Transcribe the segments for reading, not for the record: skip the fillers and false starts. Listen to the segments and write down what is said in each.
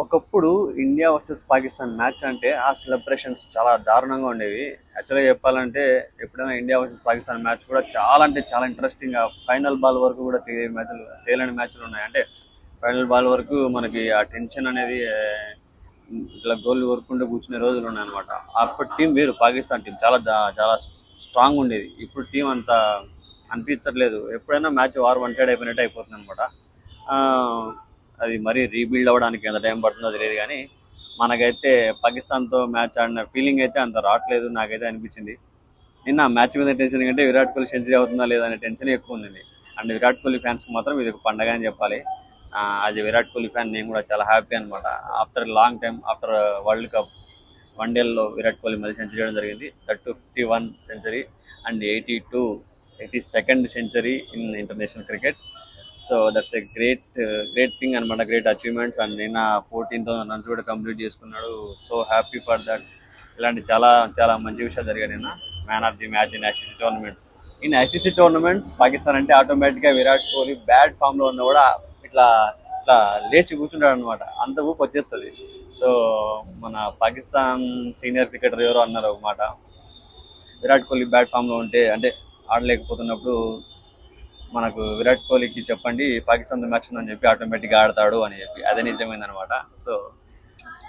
ఒకప్పుడు India versus Pakistan match అంటే ఆ సెలబ్రేషన్స్ చాలా దారుణంగా ఉండేవి. యాక్చువల్‌గా చెప్పాలంటే ఎప్పుడైనా ఇండియా వర్సెస్ పాకిస్తాన్ మ్యాచ్ కూడా చాలా అంటే చాలా ఇంట్రెస్టింగ్‌గా ఫైనల్ బాల్ వరకు కూడా తేలని మ్యాచ్‌లు ఉన్నాయి. అంటే ఫైనల్ బాల్ వరకు మనకి ఆ టెన్షన్ అనేది ఇట్లా గోల్ కోరుకుంటూ కూర్చునే రోజులు ఉన్నాయన్నమాట. అప్పటి టీం వేరు, పాకిస్తాన్ టీం చాలా స్ట్రాంగ్ ఉండేది. ఇప్పుడు టీం అంత అనిపించట్లేదు. ఎప్పుడైనా మ్యాచ్ వన్ సైడ్ అయిపోయినట్టు అయిపోతుంది అనమాట. అది మరీ రీబిల్డ్ అవ్వడానికి ఎంత టైం పడుతుందో తెలియదు, కానీ మనకైతే పాకిస్తాన్తో మ్యాచ్ ఆడిన ఫీలింగ్ అయితే అంత రావట్లేదు నాకైతే అనిపించింది. నిన్న మ్యాచ్ మీద టెన్షన్ కంటే విరాట్ కోహ్లీ సెంచరీ అవుతుందా లేదా అనే టెన్షన్ ఎక్కువ ఉంది. అండ్ విరాట్ కోహ్లీ ఫ్యాన్స్కి మాత్రం ఇది ఒక పండగ అని చెప్పాలి. As a Virat Kohli fan నేను కూడా చాలా హ్యాపీ అనమాట. After long time, after world cup వన్డేల్లో విరాట్ కోహ్లీ మళ్ళీ సెంచరీ చేయడం జరిగింది. 51 century and 82nd century in international cricket. So that's a great thing అనమాట, గ్రేట్ అచీవ్మెంట్స్. అండ్ నిన్న 14,000 రన్స్ కూడా కంప్లీట్ చేసుకున్నాడు. So happy for that. ఇలాంటి చాలా చాలా మంచి విషయాలు జరిగాయి నిన్న. Man of the match in ICC tournaments. In ICC tournaments Pakistan అంటే ఆటోమేటిక్గా విరాట్ కోహ్లీ బ్యాడ్ ఫామ్లో ఉన్నా కూడా ఇట్లా ఇట్లా లేచి కూర్చుంటాడు అనమాట. అంత ఊపు వచ్చేస్తుంది. సో మన పాకిస్తాన్ సీనియర్ క్రికెటర్ ఎవరో అన్నారు ఒక మాట, విరాట్ కోహ్లీ బ్యాడ్ ఫామ్లో ఉంటే అంటే ఆడలేకపోతున్నప్పుడు మనకు విరాట్ కోహ్లీకి చెప్పండి పాకిస్తాన్తో మ్యాచ్ ఉందని చెప్పి ఆటోమేటిక్గా ఆడతాడు అని చెప్పి. అదే నిజమైందనమాట. సో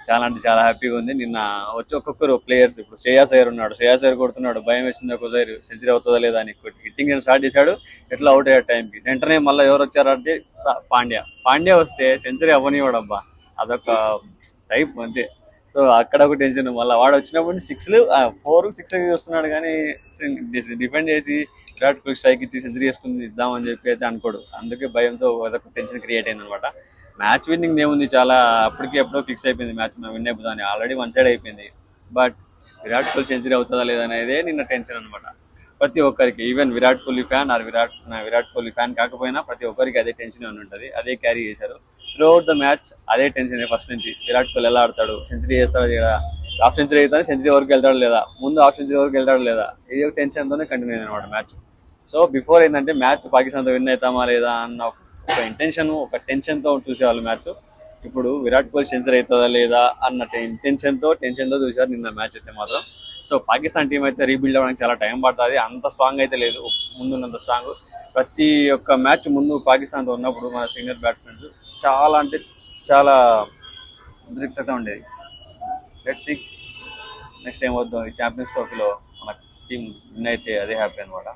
చాలా అంటే చాలా హ్యాపీగా ఉంది. నిన్న వచ్చి ఒక్కొక్కరు ప్లేయర్స్, ఇప్పుడు శ్రేయాస్ అయ్యర్ ఉన్నాడు, శ్రేయాస్ అయ్యర్ కొడుతున్నాడు, భయం వేసింది ఒకసారి సెంచరీ అవుతుందా లేదా అని. హిట్టింగ్ స్టార్ట్ చేశాడు, ఎట్లా అవుట్ అయ్యే టైంకి వెంటనే మళ్ళీ ఎవరు వచ్చారంటే పాండ్యా వస్తే సెంచరీ అవ్వనివాడబ్బా, అదొక టైప్ అంతే. సో అక్కడ ఒక టెన్షన్. మళ్ళీ వాడు వచ్చినప్పుడు 4-6 వస్తున్నాడు, కానీ డిఫెండ్ చేసి విరాట్ కోహ్లీ స్ట్రైక్ ఇచ్చి సెంచరీ చేసుకుని ఇద్దామని చెప్పి అయితే అనుకోడు. అందుకే భయంతో అదొక టెన్షన్ క్రియేట్ అయింది అనమాట. మ్యాచ్ విన్నింగ్ ఏముంది, చాలా అప్పటికి ఎప్పుడో ఫిక్స్ అయిపోయింది మ్యాచ్ విన్ అయిపోతుంది, ఆల్రెడీ వన్ సైడ్ అయిపోయింది. బట్ విరాట్ కోహ్లీ సెంచరీ అవుతుందా లేదా అనేది నిన్న టెన్షన్ అనమాట ప్రతి ఒక్కరికి. Even Virat Kohli fan or Virat Kohli fan కాకపోయినా ప్రతి ఒక్కరికి అదే టెన్షన్ అని ఉంటుంది. అదే క్యారీ చేశారు త్రూ అవుట్ ద మ్యాచ్. అదే టెన్షన్ ఫస్ట్ నుంచి. విరాట్ కోహ్లీ ఎలా ఆడతాడు, సెంచరీ చేస్తాడు లేదా, హాఫ్ సెంచరీ అవుతాడు, సెంచరీ వరకు వెళ్తాడు లేదా, ముందు హాఫ్ సెంచరీ వరకు వెళ్తాడు లేదా, ఇది ఒక టెన్షన్తోనే కంటిన్యూ అయింది అనమాట మ్యాచ్. సో బిఫోర్ ఏంటంటే మ్యాచ్ పాకిస్తాన్తో విన్ అవుతామా లేదా అన్న ఒక ఒక టెన్షన్తో చూసేవాళ్ళు మ్యాచ్. ఇప్పుడు విరాట్ కోహ్లీ సెంచరీ అవుతుందా లేదా అన్న టెన్షన్తో చూసారు నిన్న మ్యాచ్ అయితే మాత్రం. సో పాకిస్తాన్ టీం అయితే రీబిల్డ్ అవ్వడానికి చాలా టైం పడుతుంది. అంత స్ట్రాంగ్ అయితే లేదు ముందున్నంత స్ట్రాంగ్. ప్రతి ఒక్క మ్యాచ్ ముందు పాకిస్తాన్తో ఉన్నప్పుడు మన సీనియర్ బ్యాట్స్మెన్స్ చాలా అంటే చాలా ఉద్రిక్తత ఉండేది. లెట్స్ సీ నెక్స్ట్ ఏం వద్దాం. ఈ ఛాంపియన్స్ ట్రోఫీలో మన టీం విన్ అయితే అదే హ్యాపీ అనమాట.